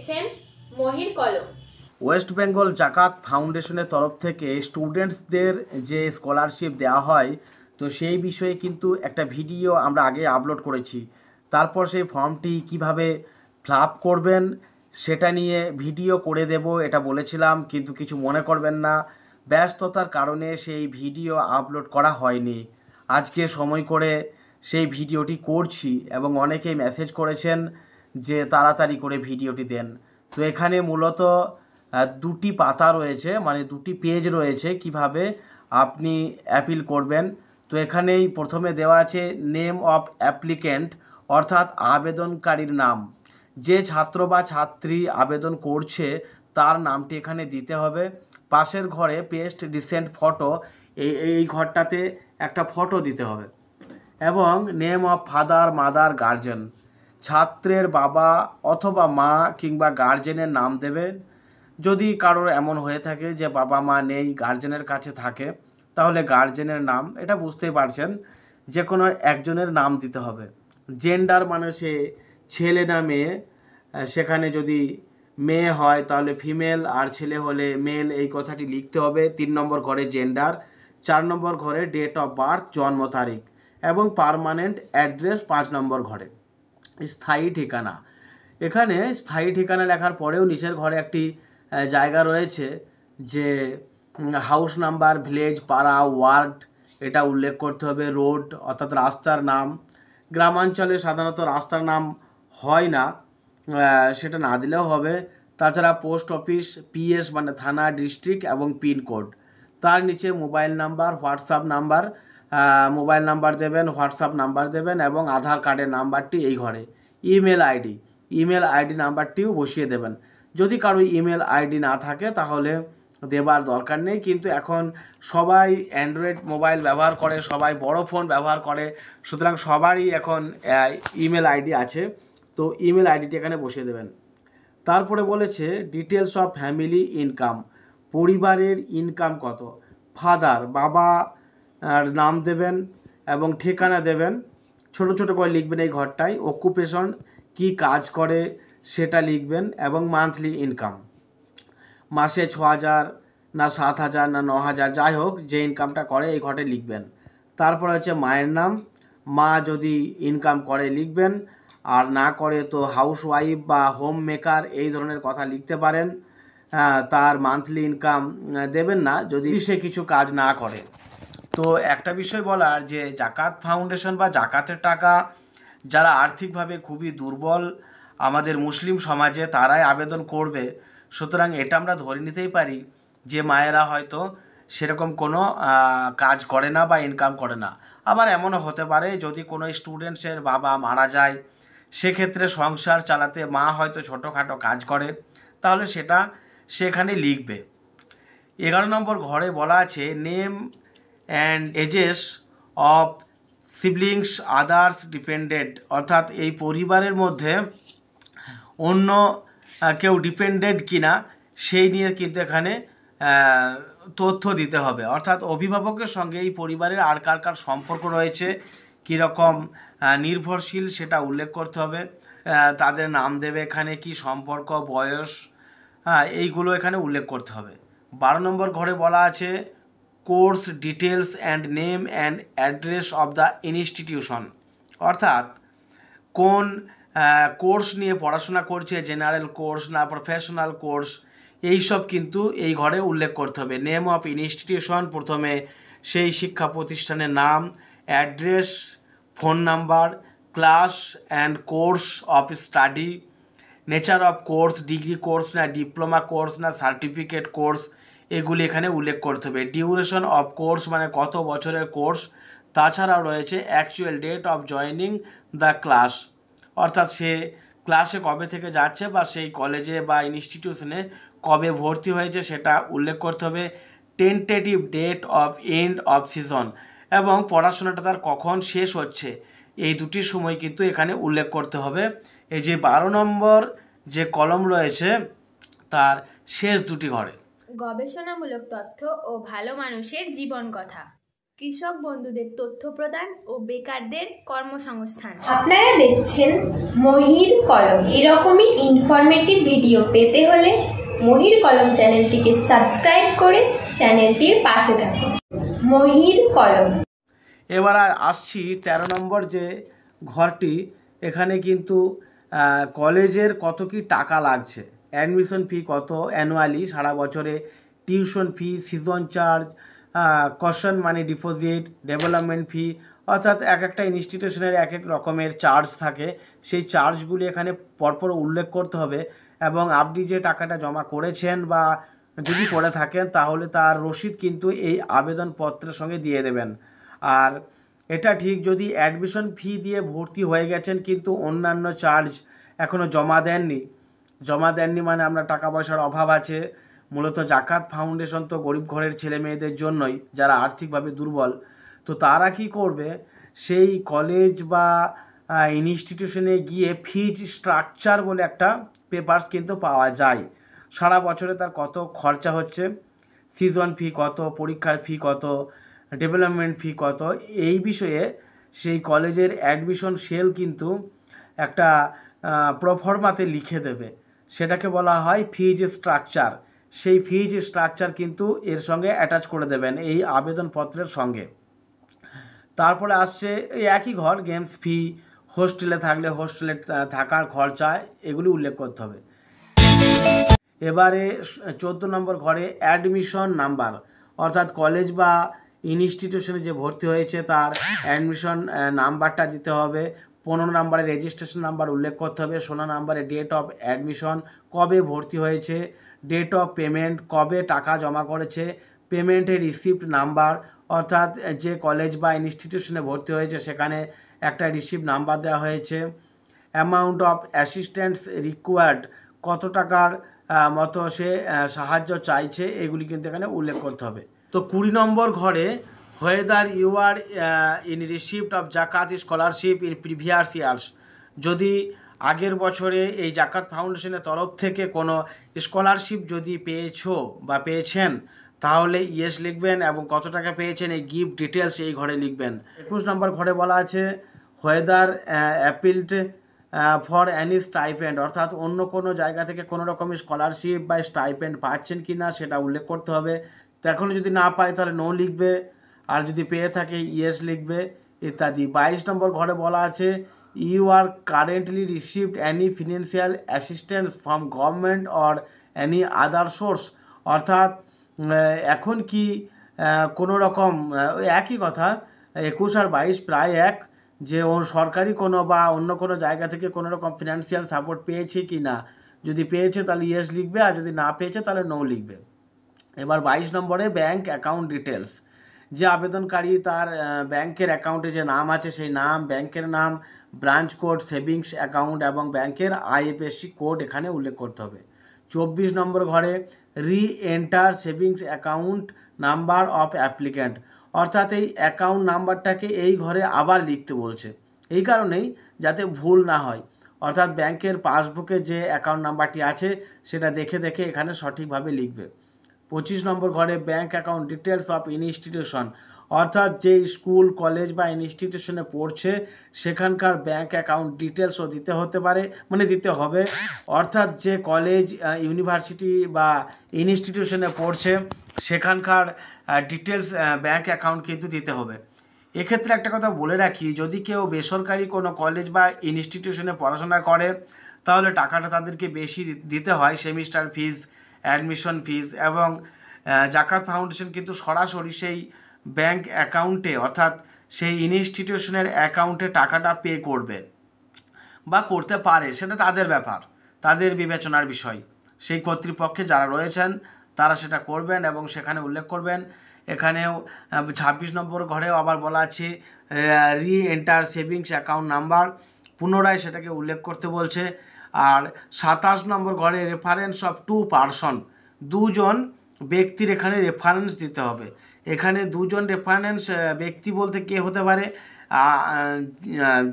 দেখছেন মহির কলম। ওয়েস্ট বেঙ্গল জাকাত ফাউন্ডেশনের তরফ থেকে স্টুডেন্টসদের যে স্কলারশিপ দেওয়া হয়, তো সেই বিষয়ে কিন্তু একটা ভিডিও আমরা আগে আপলোড করেছি। তারপর সেই ফর্মটি কিভাবে ফিল আপ করবেন সেটা নিয়ে ভিডিও করে দেব এটা বলেছিলাম, কিন্তু কিছু মনে করবেন না, ব্যস্ততার কারণে সেই ভিডিও আপলোড করা হয়নি। আজকে সময় করে সেই ভিডিওটি করছি এবং অনেকেই মেসেজ করেছেন যে তাড়াতাড়ি করে ভিডিওটি দেন। তো এখানে মূলত দুটি পাতা রয়েছে, মানে দুটি পেজ রয়েছে কিভাবে আপনি অ্যাপিল করবেন। তো এখানেই প্রথমে দেওয়া আছে নেম অফ অ্যাপ্লিক্যান্ট, অর্থাৎ আবেদনকারীর নাম। যে ছাত্র বা ছাত্রী আবেদন করছে তার নামটি এখানে দিতে হবে। পাশের ঘরে পেস্ট রিসেন্ট ফটো, এই ঘরটাতে একটা ফটো দিতে হবে। এবং name of father mother guardian, ছাত্রের বাবা অথবা মা কিংবা গার্জেনের নাম দেবেন। যদি কারোর এমন হয়ে থাকে যে বাবা মা নেই, গার্জেনের কাছে থাকে, তাহলে গার্জেনের নাম, এটা বুঝতেই পারছেন, যে কোনো একজনের নাম দিতে হবে। জেন্ডার মানে সে ছেলে না মেয়ে, সেখানে যদি মেয়ে হয় তাহলে ফিমেল আর ছেলে হলে মেল, এই কথাটি লিখতে হবে। 3 নম্বর ঘরে জেন্ডার, 4 নম্বর ঘরে ডেট অফ বার্থ জন্ম তারিখ, এবং পার্মানেন্ট অ্যাড্রেস 5 নম্বর ঘরে। স্থায়ী ঠিকানা, এখানে স্থায়ী ঠিকানা লেখার পরেও নিচের ঘরে একটি জায়গা রয়েছে যে হাউস নাম্বার, ভিলেজ, পাড়া, ওয়ার্ড, এটা উল্লেখ করতে হবে। রোড অর্থাৎ রাস্তার নাম, গ্রামাঞ্চলে সাধারণত রাস্তার নাম হয় না, সেটা না দিলেও হবে। তাছাড়া পোস্ট অফিস, পিএস মানে থানা, ডিস্ট্রিক্ট এবং পিনকোড। তার নিচে mobile number, WhatsApp number, mobile number দেবেন, হোয়াটসঅ্যাপ নাম্বার দেবেন এবং আধার কার্ডের নাম্বারটি এই ঘরে। ইমেল আইডি নাম্বারটিও বসিয়ে দেবেন। যদি কারো ইমেল আইডি না থাকে তাহলে দেবার দরকার নেই, কিন্তু এখন সবাই অ্যান্ড্রয়েড মোবাইল ব্যবহার করে, সবাই বড় ফোন ব্যবহার করে, সুতরাং সবারই এখন ইমেল আইডি আছে, তো ইমেল আইডিটি এখানে বসিয়ে দেবেন। তারপরে বলেছে ডিটেলস অফ ফ্যামিলি ইনকাম, পরিবারের ইনকাম কত। ফাদার বাবা নাম দেবেন এবং ঠিকানা দেবেন, ছোট ছোট করে লিখবেন এই ঘরটায়। অকুপেশন, কি কাজ করে সেটা লিখবেন, এবং মান্থলি ইনকাম, মাসে 6,000 না 7,000 না 9,000, যাই হোক যে ইনকামটা করে এই ঘরে লিখবেন। তারপরে হচ্ছে মায়ের নাম, মা যদি ইনকাম করে লিখবেন, আর না করে তো হাউস ওয়াইফ বা হোম মেকার এই ধরনের কথা লিখতে পারেন। তার মান্থলি ইনকাম দেবেন না যদি সে কিছু কাজ না করে। তো একটা বিষয় বলার, যে জাকাত ফাউন্ডেশন বা জাকাতের টাকা যারা আর্থিকভাবে খুবই দুর্বল আমাদের মুসলিম সমাজে, তারাই আবেদন করবে। সুতরাং এটা আমরা ধরে নিতেই পারি যে মায়েরা হয়তো সেরকম কোনো কাজ করে না বা ইনকাম করে না। আবার এমনও হতে পারে যদি কোনো স্টুডেন্টসের বাবা মারা যায়, সেক্ষেত্রে সংসার চালাতে মা হয়তো ছোটোখাটো কাজ করে, তাহলে সেটা সেখানে লিখবে। 11 নম্বর ঘরে বলা আছে name and ages of siblings others dependent, অর্থাৎ এই পরিবারের মধ্যে অন্য কেউ ডিপেন্ডেন্ট কিনা সেই নিয়ে কিন্তু এখানে তথ্য দিতে হবে। অর্থাৎ অভিভাবকের সঙ্গে এই পরিবারের আর কার কার সম্পর্ক রয়েছে, কীরকম নির্ভরশীল সেটা উল্লেখ করতে হবে। তাদের নাম দেবে এখানে, কি সম্পর্ক, বয়স, এইগুলো এখানে উল্লেখ করতে হবে। 12 নম্বর ঘরে বলা আছে course details and name and address of the institution, অর্থাৎ কোন কোর্স নিয়ে পড়াশোনা করছে, জেনারেল কোর্স না প্রফেশনাল কোর্স, এইসব কিন্তু এই ঘরে উল্লেখ করতে হবে। নেম অফ ইনস্টিটিউশন, প্রথমে সেই শিক্ষা প্রতিষ্ঠানের নাম, address, phone number, class and course of study, nature of course, degree course না ডিপ্লোমা কোর্স না সার্টিফিকেট কোর্স, এগুলি এখানে উল্লেখ করতে হবে। ডিউরেশন অফ কোর্স মানে কত বছরের কোর্স। তাছাড়াও রয়েছে actual date of joining the class, অর্থাৎ সে ক্লাসে কবে থেকে যাচ্ছে বা সেই কলেজে বা ইনস্টিটিউশনে কবে ভর্তি হয়েছে সেটা উল্লেখ করতে হবে। Tentative date of end of season, এবং পড়াশোনাটা তার কখন শেষ হচ্ছে, এই দুটি সময় কিন্তু এখানে উল্লেখ করতে হবে। এই যে 12 নম্বর যে কলম রয়েছে তার শেষ দুটি ঘরে। গবেষণামূলক তথ্য ও ভালো মানুষের জীবন কথা। কৃষক বন্ধুদের তথ্য প্রদান ও বেকারদের কর্মসংস্থান। আপনারা দেখছেন মহির কলম। এরকমই ইনফরমেটিভ ভিডিও পেতে হলে মহির কলম চ্যানেলটিকে সাবস্ক্রাইব করে চ্যানেলটির পাশে থাকুন। মহির কলম। এবার আসছি 13 নম্বর যে ঘরটি, এখানে কিন্তু কলেজের কত কি টাকা লাগছে, অ্যাডমিশন ফি কত অ্যানুয়ালি সারা বছরে, tuition fee, season charge, caution money deposit, development fee, অর্থাৎ এক একটা ইনস্টিটিউশনের এক এক রকমের চার্জ থাকে। সেই চার্জগুলি এখানে পরপর উল্লেখ করতে হবে এবং আপনি যে টাকাটা জমা করেছেন বা যদি করে থাকেন তাহলে তার রসিদ কিন্তু এই আবেদনপত্রের সঙ্গে দিয়ে দেবেন। আর এটা ঠিক, যদি অ্যাডমিশন ফি দিয়ে ভর্তি হয়ে গেছেন কিন্তু অন্যান্য চার্জ এখনও জমা দেননি মানে আপনার টাকা পয়সার অভাব আছে। মূলত জাকাত ফাউন্ডেশন তো গরিব ঘরের ছেলে মেয়েদের জন্যই, যারা আর্থিকভাবে দুর্বল। তো তারা কি করবে, সেই কলেজ বা ইনস্টিটিউশনে গিয়ে ফিজ স্ট্রাকচার বলে একটা পেপারস কিন্তু পাওয়া যায়। সারা বছরে তার কত খরচা হচ্ছে, সিজন ফি কত, পরীক্ষার ফি কত, ডেভেলপমেন্ট ফি কত, এই বিষয়ে সেই কলেজের অ্যাডমিশন সেল কিন্তু একটা প্রফর্মাতে লিখে দেবে। সেটাকে বলা হয় ফিজ স্ট্রাকচার। সেই ফিজ স্ট্রাকচার কিন্তু এর সঙ্গে অ্যাটাচ করে দেবেন এই আবেদনপত্রের সঙ্গে। তারপরে আসছে এই একই ঘর, গেমস ফি, হোস্টেলে থাকলে হোস্টেলে থাকার খরচা, এগুলি উল্লেখ করতে হবে। এবারে 14 নম্বর ঘরে অ্যাডমিশন নাম্বার, অর্থাৎ কলেজ বা ইনস্টিটিউশনে যে ভর্তি হয়েছে তার অ্যাডমিশন নাম্বারটা দিতে হবে। 15 নম্বরে রেজিস্ট্রেশন নাম্বার উল্লেখ করতে হবে। 16 নম্বরে ডেট অফ অ্যাডমিশন, কবে ভর্তি হয়েছে, ডেট অফ পেমেন্ট, কবে টাকা জমা করেছে, পেমেন্টের রিসিপ্ট নাম্বার, অর্থাৎ যে কলেজ বা ইনস্টিটিউশনে ভর্তি হয়েছে সেখানে একটা রিসিপ্ট নাম্বার দেওয়া হয়েছে। অ্যামাউন্ট অফ অ্যাসিস্ট্যান্স রিকোয়ার্ড, কত টাকার মতো সে সাহায্য চাইছে, এগুলি কিন্তু এখানে উল্লেখ করতে হবে। তো 20 নম্বর ঘরে whether you are in receipt of Zakat scholarship in previous years, যদি আগের বছরে এই জাকাত ফাউন্ডেশনের তরফ থেকে কোনো স্কলারশিপ যদি পেয়েছো বা পেয়েছেন তাহলে ইয়েস লিখবেন এবং কত টাকা পেয়েছেন এই গিফট ডিটেলস এই ঘরে লিখবেন। 21 নম্বর ঘরে বলা আছে হোয়েদার অ্যাপিলড ফর অ্যানি স্টাইপেন্ড, অর্থাৎ অন্য কোনো জায়গা থেকে কোনো রকমের স্কলারশিপ বা স্টাইপেন্ড পাচ্ছেন কি না সেটা উল্লেখ করতে হবে। তো এখন যদি না পায় তাহলে নো লিখবে, আর যদি পেয়ে থাকে ইয়েস লিখবে ইত্যাদি। 22 নম্বর ঘরে বলা আছে you are currently received any financial assistance from government or any other source, অর্থাৎ এখন কি কোনো রকম, ওই একই কথা 21 আর 22 প্রায় এক, যে ও সরকারি কোনো বা অন্য কোনো জায়গা থেকে কোনো রকম ফিনান্সিয়াল সাপোর্ট পেয়েছে কি না, যদি পেয়েছে তাহলে ইয়েস লিখবে, আর যদি না পেয়েছে তাহলে নো লিখবে। এবার 22 নম্বরে ব্যাঙ্ক অ্যাকাউন্ট ডিটেলস, যে আবেদনকারী তার ব্যাংকের অ্যাকাউন্টে যে নাম আছে সেই নাম, ব্যাংকের নাম, ব্রাঞ্চ কোড, সেভিংস অ্যাকাউন্ট এবং ব্যাংকের আইএফএসসি কোড এখানে উল্লেখ করতে হবে। 24 নম্বর ঘরে রি enter savings account number of applicant, অর্থাৎ এই অ্যাকাউন্ট নাম্বারটাকে এই ঘরে আবার লিখতে বলছে, এই কারণেই যাতে ভুল না হয়, অর্থাৎ ব্যাংকের পাসবুকে যে অ্যাকাউন্ট নাম্বারটি আছে সেটা দেখে দেখে এখানে সঠিকভাবে লিখবে। 25 নম্বর ঘরে bank account details of institution, অর্থাৎ যে স্কুল কলেজ বা ইনস্টিটিউশনে পড়ছে সেখানকার ব্যাঙ্ক অ্যাকাউন্ট ডিটেলসও দিতে হতে পারে, মানে দিতে হবে, অর্থাৎ যে কলেজ ইউনিভার্সিটি বা ইনস্টিটিউশনে পড়ছে সেখানকার ডিটেলস ব্যাঙ্ক অ্যাকাউন্ট কিন্তু দিতে হবে। এক্ষেত্রে একটা কথা বলে রাখি, যদি কেউ বেসরকারি কোনো কলেজ বা ইনস্টিটিউশনে পড়াশোনা করে তাহলে টাকাটা তাদেরকে বেশি দিতে হয়, সেমিস্টার ফিজ, অ্যাডমিশন ফিজ, এবং জাকাত ফাউন্ডেশন কিন্তু সরাসরি সেই ব্যাংক অ্যাকাউন্টে অর্থাৎ সেই ইনস্টিটিউশনের অ্যাকাউন্টে টাকাটা পে করবে বা করতে পারে, সেটা তাদের ব্যাপার, তাদের বিবেচনার বিষয়। সেই কর্তৃপক্ষে যারা রয়েছেন তারা সেটা করবেন এবং সেখানে উল্লেখ করবেন। এখানেও 26 নম্বর ঘরেও আবার বলা আছে রি এন্টার সেভিংস অ্যাকাউন্ট নাম্বার, পুনরায় সেটাকে উল্লেখ করতে বলছে। আর 27 নম্বর ঘরে রেফারেন্স অফ টু পারসন, দুজন ব্যক্তির এখানে রেফারেন্স দিতে হবে। এখানে দুজন রেফারেন্স ব্যক্তি বলতে কে হতে পারে,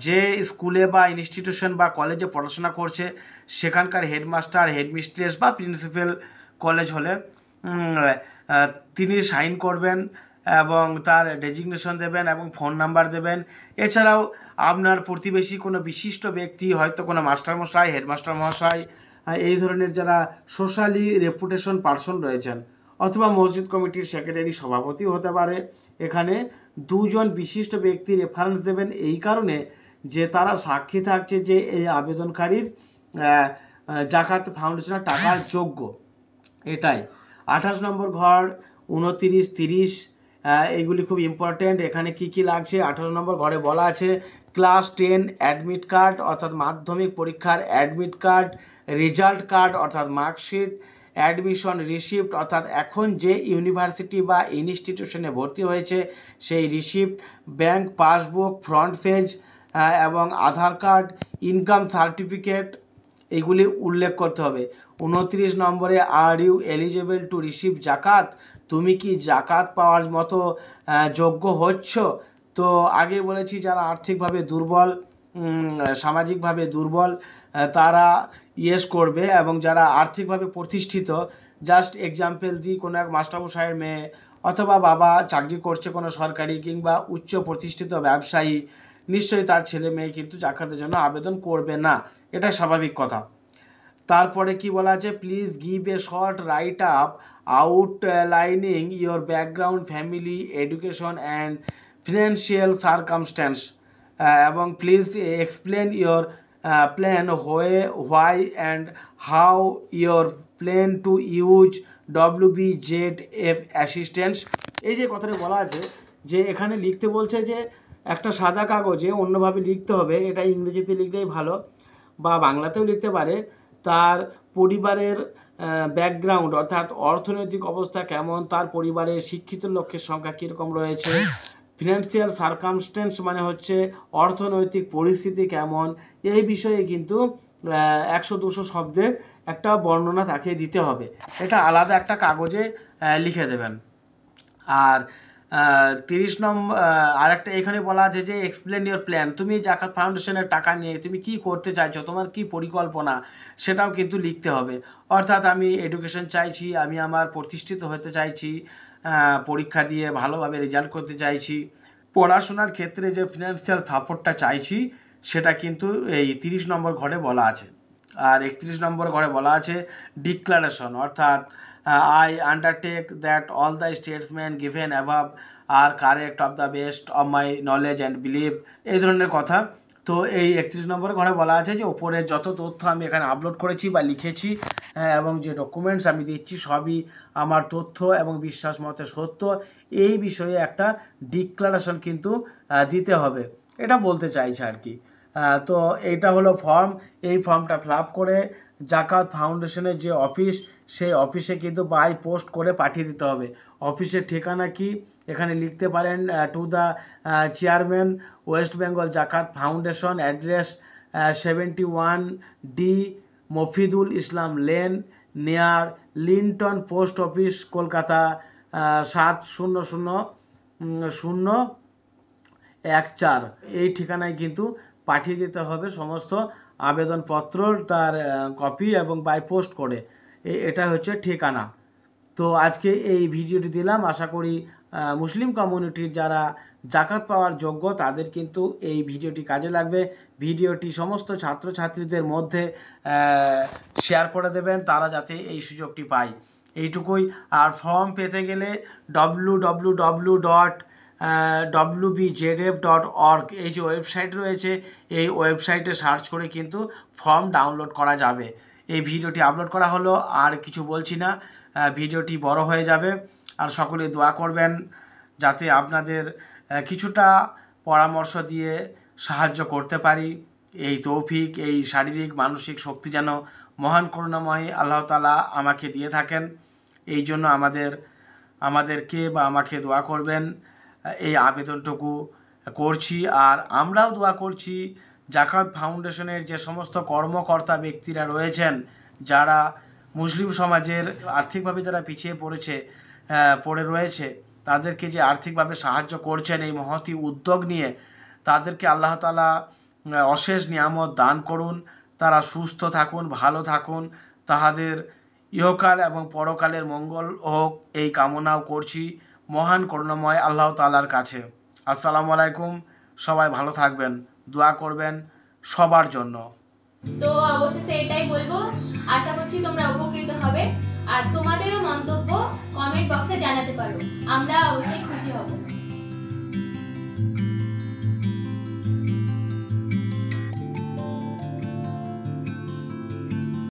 যে স্কুলে বা ইনস্টিটিউশন বা কলেজে পড়াশোনা করছে সেখানকার হেডমাস্টার, হেডমিস্ট্রেস বা প্রিন্সিপাল কলেজ হলে তিনি সাইন করবেন এবং তার ডেজিগনেশন দেবেন এবং ফোন নাম্বার দেবেন। এছাড়াও আপনার প্রতিবেশী কোনো বিশিষ্ট ব্যক্তি, হয়তো কোনো মাস্টারমশাই, হেডমাস্টার মহাশয়, এই ধরনের যারা সোশ্যালি রেপুটেশন পার্সন রয়েছেন, অথবা মসজিদ কমিটির সেক্রেটারি, সভাপতি হতে পারে। এখানে দুজন বিশিষ্ট ব্যক্তি রেফারেন্স দেবেন এই কারণে যে তারা সাক্ষী থাকছে যে এই আবেদনকারীর জাকাত ফাউন্ডেশনের টাকার যোগ্য। এটাই 28 নম্বর ঘর, 29, 30, এইগুলি খুব ইম্পর্টেন্ট। এখানে কি কি লাগছে? 28 নম্বর ঘরে বলা আছে ক্লাস 10 অ্যাডমিট কার্ড অর্থাৎ মাধ্যমিক পরীক্ষার অ্যাডমিট কার্ড, রেজাল্ট কার্ড অর্থাৎ মার্কশিট, অ্যাডমিশন রিসিপ্ট অর্থাৎ এখন যে ইউনিভার্সিটি বা ইনস্টিটিউশনে ভর্তি হয়েছে সেই receipt, bank passbook front page এবং আধার কার্ড, ইনকাম সার্টিফিকেট, এগুলি উল্লেখ করতে হবে। 29 নম্বরে are you eligible to receive Zakat, তুমি কি জাকাত পাওয়ার মতো যোগ্য হচ্ছ? তো আগে বলেছি যারা আর্থিকভাবে দুর্বল, সামাজিকভাবে দুর্বল, তারা ইয়েস করবে, এবং যারা আর্থিকভাবে প্রতিষ্ঠিত, জাস্ট এক্সাম্পল দিই, কোনো এক মাস্টারমশাইয়ের মেয়ে অথবা বাবা চাকরি করছে কোনো সরকারি কিংবা উচ্চ প্রতিষ্ঠিত ব্যবসায়ী, নিশ্চয়ই তার ছেলে মেয়ে কিন্তু জাকাতের জন্য আবেদন করবে না, এটা স্বাভাবিক কথা। তারপরে কি বলা আছে? Please give a short write up outlining your background, family, education and financial circumstance, এবং please explain your plan why and how your plan to use WBZF assistance. এই যে কথাটা বলা আছে যে এখানে লিখতে বলছে যে একটা সাদা কাগজে অন্যভাবে লিখতে হবে, এটা ইংরেজিতে লিখলেই ভালো বা বাংলাতেও লিখতে পারে, তার পরিবারের ব্যাকগ্রাউন্ড অর্থাৎ অর্থনৈতিক অবস্থা কেমন, তার পরিবারে শিক্ষিত লোকের সংখ্যা কীরকম রয়েছে, ফিনান্সিয়াল সার্কামস্ট্যান্স মানে হচ্ছে অর্থনৈতিক পরিস্থিতি কেমন, এই বিষয়ে কিন্তু 100-200 শব্দের একটা বর্ণনা তাকে দিতে হবে। এটা আলাদা একটা কাগজে লিখে দেবেন। আর 30 নম্বর আরেকটা এখানে বলা আছে যে এক্সপ্লেন ইওর প্ল্যান, তুমি জাকাত ফাউন্ডেশনের টাকা নিয়ে তুমি কি করতে চাইছো, তোমার কি পরিকল্পনা, সেটাও কিন্তু লিখতে হবে। অর্থাৎ আমি এডুকেশন চাইছি, আমি আমার প্রতিষ্ঠিত হতে চাইছি, পরীক্ষা দিয়ে ভালোভাবে রেজাল্ট করতে চাইছি, পড়াশোনার ক্ষেত্রে যে ফিনান্সিয়াল সাপোর্টটা চাইছি, সেটা কিন্তু এই 30 নম্বর ঘরে বলা আছে। আর 31 নম্বর ঘরে বলা আছে ডিক্লারেশন, অর্থাৎ I undertake that all the statements given above are correct of the best of my knowledge and belief, এই ধরনের কথা। তো এই 31 নম্বর ঘরে বলা আছে যে ওপরে যত তথ্য আমি এখানে আপলোড করেছি বা লিখেছি এবং যে ডকুমেন্টস আমি দিচ্ছি সবই আমার তথ্য এবং বিশ্বাস মতে সত্য, এই বিষয়ে একটা ডিক্লারেশন কিন্তু দিতে হবে, এটা বলতে চাইছে আর কি। তো এইটা হলো ফর্ম, এই ফর্মটা ফিল আপ করে জাকাত ফাউন্ডেশনের যে অফিস, সেই অফিসে কিন্তু বাই পোস্ট করে পাঠিয়ে দিতে হবে। অফিসের ঠিকানা কি এখানে লিখতে পারেন, to the chairman, West Bengal Zakat foundation, address 71D Mofidul Islam lane, near Linton post office, Kolkata 7000014। এই ঠিকানায় কিন্তু পাঠিয়ে দিতে হবে সমস্ত আবেদনপত্র, তার কপি এবং বাই পোস্ট করে, এটা হচ্ছে ঠিকানা। তো আজকে এই ভিডিওটি দিলাম, আশা করি মুসলিম কমিউনিটির যারা জাকাত পাওয়ার যোগ্য তাদের কিন্তু এই ভিডিওটি কাজে লাগবে। ভিডিওটি সমস্ত ছাত্রছাত্রীদের মধ্যে শেয়ার করে দেবেন, তারা যাতে এই সুযোগটি পায়, এইটুকুই। আর ফর্ম পেতে গেলে www.wbzf.org এই যে ওয়েবসাইট রয়েছে, এই ওয়েবসাইটে সার্চ করে কিন্তু ফর্ম ডাউনলোড করা যাবে। এই ভিডিওটি আপলোড করা হলো, আর কিছু বলছি না, ভিডিওটি বড় হয়ে যাবে। আর সকলে দোয়া করবেন যাতে আপনাদের কিছুটা পরামর্শ দিয়ে সাহায্য করতে পারি। এই তৌফিক, এই শারীরিক মানসিক শক্তি যেন মহান করুণাময় আল্লাহ তাআলা আমাকে দিয়ে থাকেন, এই জন্য আমাদেরকে বা আমাকে দোয়া করবেন। এই আবেদনটুকু করছি, আর আমরাও দোয়া করছি জাকাত ফাউন্ডেশনের যে সমস্ত কর্মকর্তা ব্যক্তিরা রয়েছেন, যারা মুসলিম সমাজের আর্থিকভাবে যারা পিছিয়ে পড়ে রয়েছে, তাদেরকে যে আর্থিকভাবে সাহায্য করছেন এই মহতী উদ্যোগ নিয়ে, তাদেরকে আল্লাহ তাআলা অশেষ নিয়ামত দান করুন, তারা সুস্থ থাকুন, ভালো থাকুন, তাহাদের ইহকাল এবং পরকালের মঙ্গল হোক এই কামনাও করছি। মহান করুণাময় আল্লাহ তাআলার কাছে। আসসালামু আলাইকুম। সবাই ভালো থাকবেন, দোয়া করবেন সবার জন্য। তো অবশেষে এটাই বলবো, আশা করছি তোমরা উপকৃত হবে আর তোমাদেরও মন্তব্য কমেন্ট বক্সে জানাতে পারো, আমরা অবশ্যই খুশি হব।